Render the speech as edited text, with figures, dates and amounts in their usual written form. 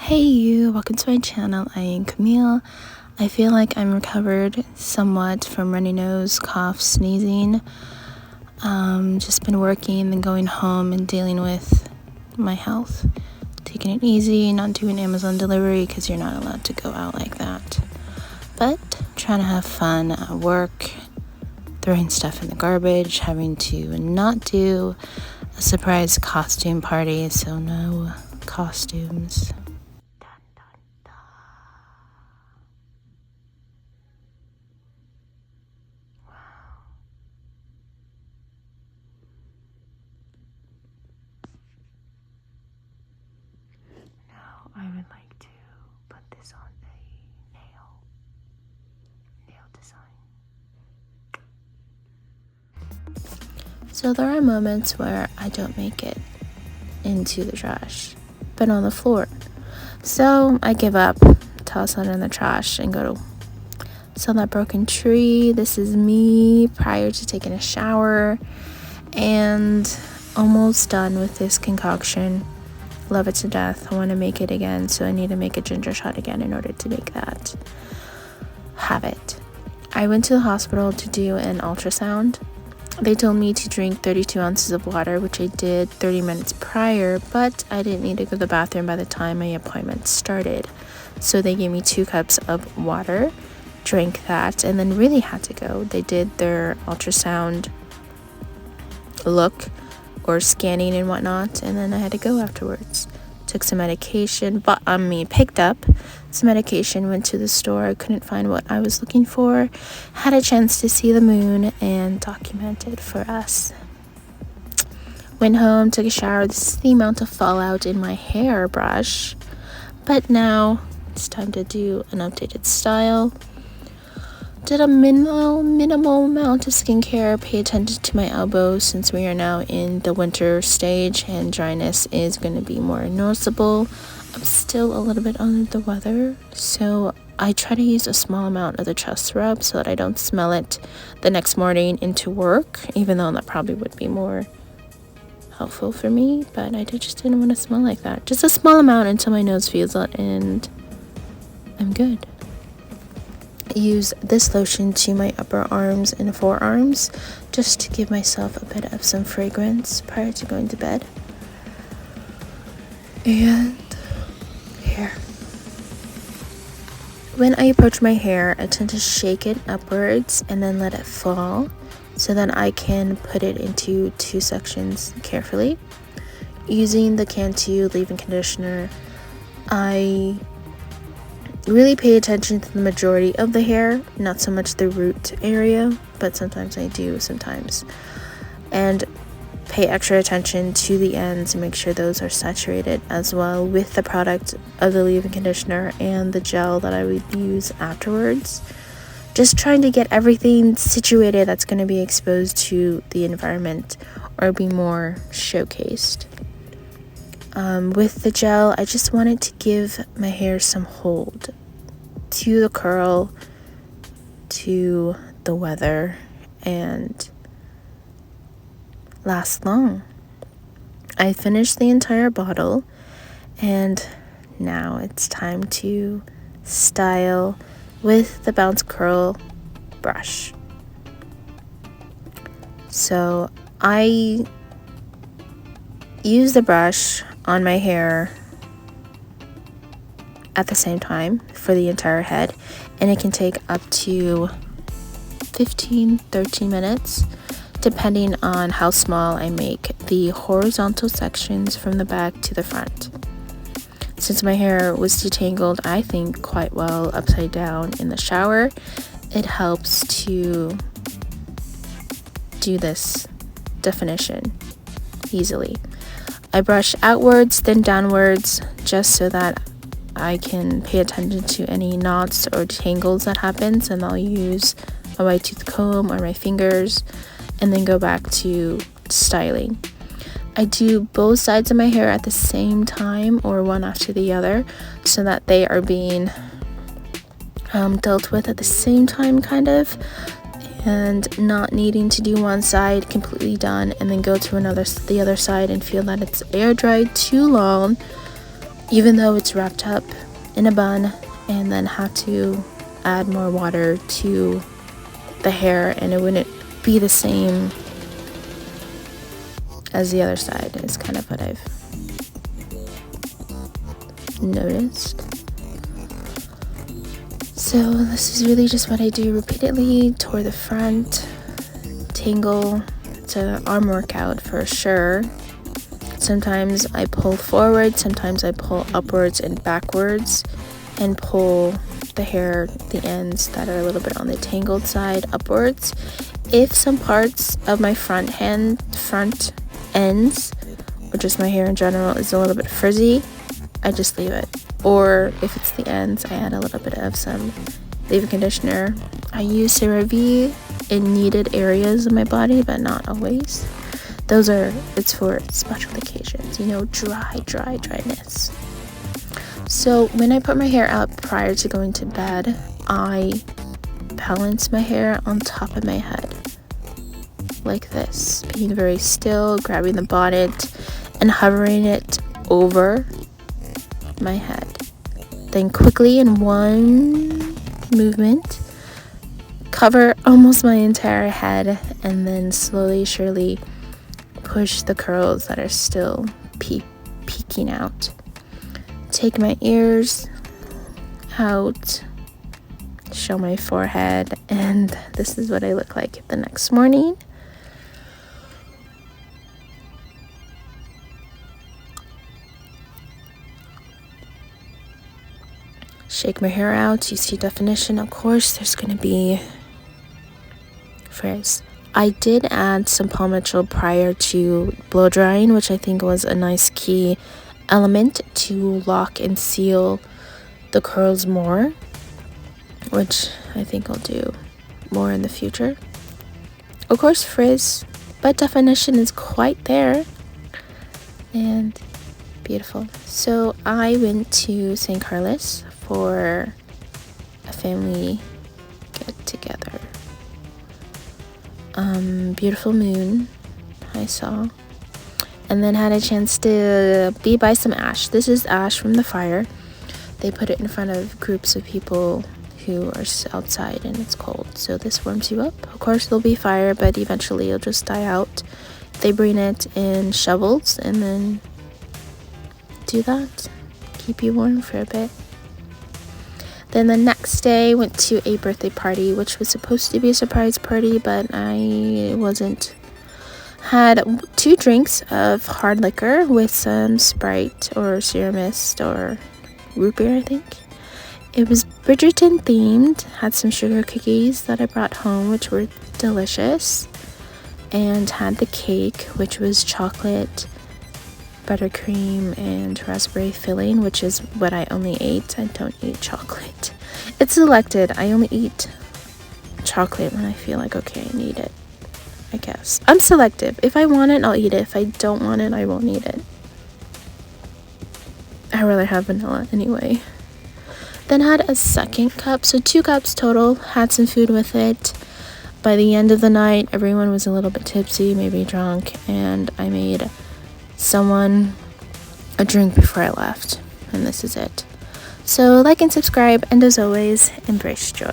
Hey you, welcome to my channel. I am Camille. I feel like I'm recovered somewhat from runny nose, cough, sneezing. Just been working and going home and dealing with my health. Taking it easy, not doing Amazon delivery because you're not allowed to go out like that. But trying to have fun at work, throwing stuff in the garbage, having to not do a surprise costume party, so no costumes. I would like to put this on a nail design. So there are moments where I don't make it into the trash, but on the floor. So I give up, toss it in the trash, and go to sell that broken tree. This is me prior to taking a shower and almost done with this concoction. Love it to death. I want to make it again, so I need to make a ginger shot again in order to make that habit. I went to the hospital to do an ultrasound. They told me to drink 32 ounces of water, which I did 30 minutes prior, but I didn't need to go to the bathroom by the time my appointment started. So they gave me 2 cups of water, drank that, and then really had to go. They did their ultrasound look or scanning and whatnot, and then I had to go afterwards. Took some medication, picked up some medication, went to the store. I couldn't find what I was looking for. Had a chance to see the moon and document it for us. Went home, took a shower. This is the amount of fallout in my hairbrush, but now it's time to do an updated style. Did a minimal amount of skincare, pay attention to my elbows since we are now in the winter stage and dryness is going to be more noticeable. I'm still a little bit under the weather, so I try to use a small amount of the chest rub so that I don't smell it the next morning into work, even though that probably would be more helpful for me, but I just didn't want to smell like that. Just a small amount until my nose feels it and I'm good. Use this lotion to my upper arms and forearms just to give myself a bit of some fragrance prior to going to bed. And hair. When I approach my hair, I tend to shake it upwards and then let it fall so that I can put it into 2 sections carefully. Using the Cantu leave-in conditioner, I really pay attention to the majority of the hair, not so much the root area, but sometimes I do sometimes. And pay extra attention to the ends and make sure those are saturated as well with the product of the leave-in conditioner and the gel that I would use afterwards. Just trying to get everything situated that's going to be exposed to the environment or be more showcased. With the gel, I just wanted to give my hair some hold to the curl, to the weather, and last long. I finished the entire bottle, and now it's time to style with the Bounce Curl brush. So I use the brush on my hair at the same time for the entire head, and it can take up to 15-13 minutes depending on how small I make the horizontal sections from the back to the front. Since my hair was detangled, I think quite well upside down in the shower, it helps to do this definition easily. I brush outwards, then downwards, just so that I can pay attention to any knots or tangles that happens, and I'll use a wide tooth comb or my fingers, and then go back to styling. I do both sides of my hair at the same time or one after the other so that they are being dealt with at the same time, kind of, and not needing to do one side completely done and then go to the other side and feel that it's air dried too long even though it's wrapped up in a bun, and then have to add more water to the hair, and it wouldn't be the same as the other side, is kind of what I've noticed. So this is really just what I do repeatedly. Toward the front, tangle. It's an arm workout for sure. Sometimes I pull forward, sometimes I pull upwards and backwards, and pull the hair, the ends that are a little bit on the tangled side, upwards. If some parts of my front ends, or just my hair in general, is a little bit frizzy, I just leave it. Or if it's the ends, I add a little bit of some leave-in conditioner. I use CeraVe in needed areas of my body, but not always. It's for special occasions, dryness. So when I put my hair up prior to going to bed, I balance my hair on top of my head like this, being very still, grabbing the bonnet and hovering it over my head. Then quickly, in one movement, cover almost my entire head, and then slowly, surely push the curls that are still peeking out. Take my ears out, show my forehead, and this is what I look like the next morning. Shake my hair out. You see definition. Of course, there's going to be frizz. I did add some pomade gel prior to blow drying, which I think was a nice key element to lock and seal the curls more, which I think I'll do more in the future. Of course, frizz, but definition is quite there and beautiful. So I went to St. Carlos for a family get together. Beautiful moon I saw, and then had a chance to be by some ash. This is ash from the fire. They put it in front of groups of people who are outside and it's cold, so this warms you up. Of course there'll be fire, but eventually it'll just die out. They bring it in shovels and then do that, keep you warm for a bit. Then the next day, went to a birthday party, which was supposed to be a surprise party, but I wasn't. Had 2 drinks of hard liquor with some Sprite or Sierra Mist or root beer, I think. It was Bridgerton themed, had some sugar cookies that I brought home, which were delicious, and had the cake, which was chocolate, buttercream, and raspberry filling, which is what I only ate. I don't eat chocolate. It's selected. I only eat chocolate when I feel like, okay, I need it, I guess. I'm selective. If I want it, I'll eat it. If I don't want it, I won't eat it. I rather have vanilla anyway. Then had a second cup, so 2 cups total. Had some food with it. By the end of the night, everyone was a little bit tipsy, maybe drunk, and I made someone a drink before I left, and this is it. So like and subscribe, and as always, embrace joy.